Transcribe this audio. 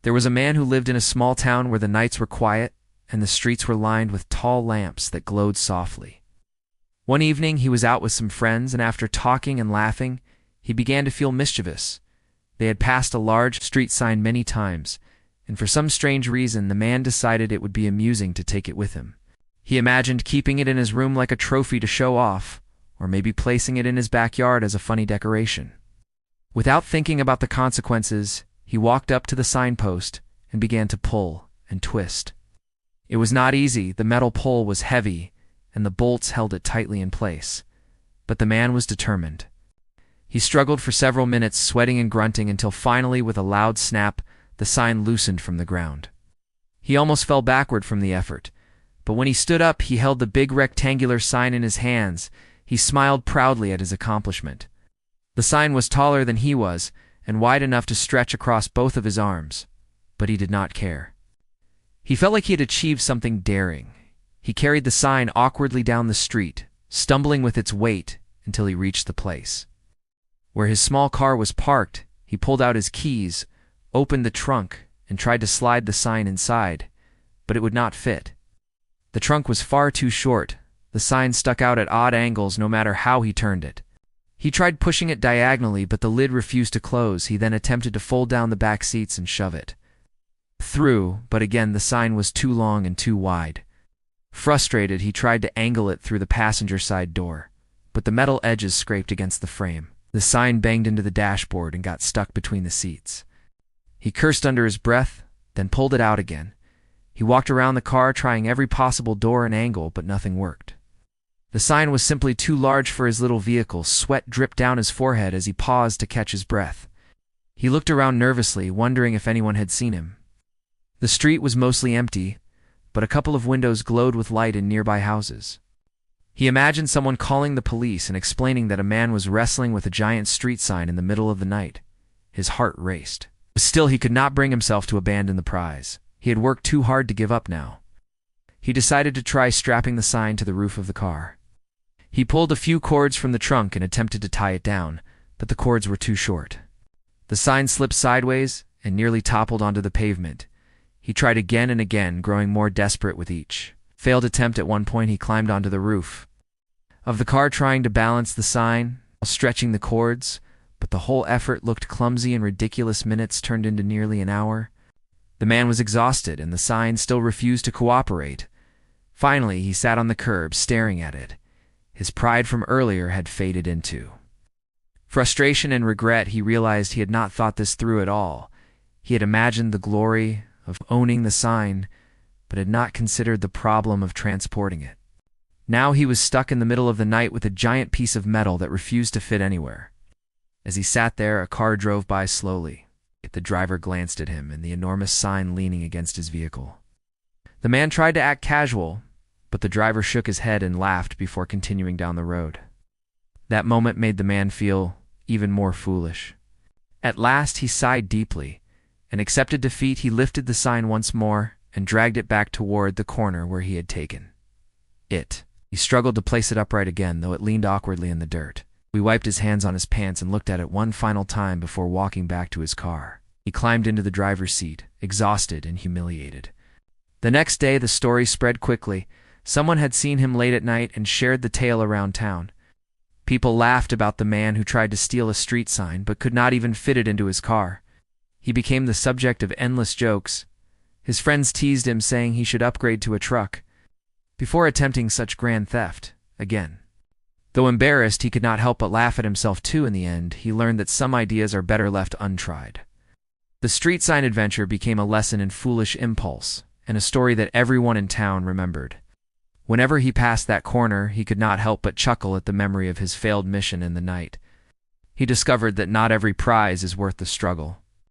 There was a man who lived in a small town where the nights were quiet and the streets were lined with tall lamps that glowed softly. One evening he was out with some friends, and after talking and laughing, he began to feel mischievous. They had passed a large street sign many times, and for some strange reason the man decided it would be amusing to take it with him. He imagined keeping it in his room like a trophy to show off, or maybe placing it in his backyard as a funny decoration. Without thinking about the consequences, he walked up to the signpost and began to pull and twist. It was not easy. The metal pole was heavy, and the bolts held it tightly in place. But the man was determined. He struggled for several minutes, sweating and grunting, until finally, with a loud snap, the sign loosened from the ground. He almost fell backward from the effort, but when he stood up, he held the big rectangular sign in his hands. He smiled proudly at his accomplishment. The sign was taller than he was, and wide enough to stretch across both of his arms, but he did not care. He felt like he had achieved something daring. He carried the sign awkwardly down the street, stumbling with its weight until he reached the place. Where his small car was parked, he pulled out his keys, opened the trunk, and tried to slide the sign inside, but it would not fit. The trunk was far too short. The sign stuck out at odd angles no matter how he turned it. He tried pushing it diagonally, but the lid refused to close. He then attempted to fold down the back seats and shove it through, but again the sign was too long and too wide. Frustrated, he tried to angle it through the passenger side door, but the metal edges scraped against the frame. The sign banged into the dashboard and got stuck between the seats. He cursed under his breath, then pulled it out again. He walked around the car, trying every possible door and angle, but nothing worked. The sign was simply too large for his little vehicle. Sweat dripped down his forehead as he paused to catch his breath. He looked around nervously, wondering if anyone had seen him. The street was mostly empty, but a couple of windows glowed with light in nearby houses. He imagined someone calling the police and explaining that a man was wrestling with a giant street sign in the middle of the night. His heart raced. Still, he could not bring himself to abandon the prize. He had worked too hard to give up now. He decided to try strapping the sign to the roof of the car. He pulled a few cords from the trunk and attempted to tie it down, but the cords were too short. The sign slipped sideways and nearly toppled onto the pavement. He tried again and again, growing more desperate with each failed attempt. At one point, he climbed onto the roof of the car, trying to balance the sign while stretching the cords, but the whole effort looked clumsy, and ridiculous minutes turned into nearly an hour. The man was exhausted, and the sign still refused to cooperate. Finally, he sat on the curb, staring at it. His pride from earlier had faded into frustration and regret. He realized he had not thought this through at all. He had imagined the glory of owning the sign, but had not considered the problem of transporting it. Now he was stuck in the middle of the night with a giant piece of metal that refused to fit anywhere. As he sat there, a car drove by slowly. The driver glanced at him and the enormous sign leaning against his vehicle. The man tried to act casual, but the driver shook his head and laughed before continuing down the road. That moment made the man feel even more foolish. At last he sighed deeply and accepted defeat. He lifted the sign once more and dragged it back toward the corner where he had taken it. He struggled to place it upright again, though it leaned awkwardly in the dirt. He wiped his hands on his pants and looked at it one final time before walking back to his car. He climbed into the driver's seat, exhausted and humiliated. The next day, the story spread quickly. Someone had seen him late at night and shared the tale around town. People laughed about the man who tried to steal a street sign but could not even fit it into his car. He became the subject of endless jokes. His friends teased him, saying he should upgrade to a truck before attempting such grand theft again. Though embarrassed, he could not help but laugh at himself too. In the end, he learned that some ideas are better left untried. The street sign adventure became a lesson in foolish impulse, and a story that everyone in town remembered. Whenever he passed that corner, he could not help but chuckle at the memory of his failed mission in the night. He discovered that not every prize is worth the struggle.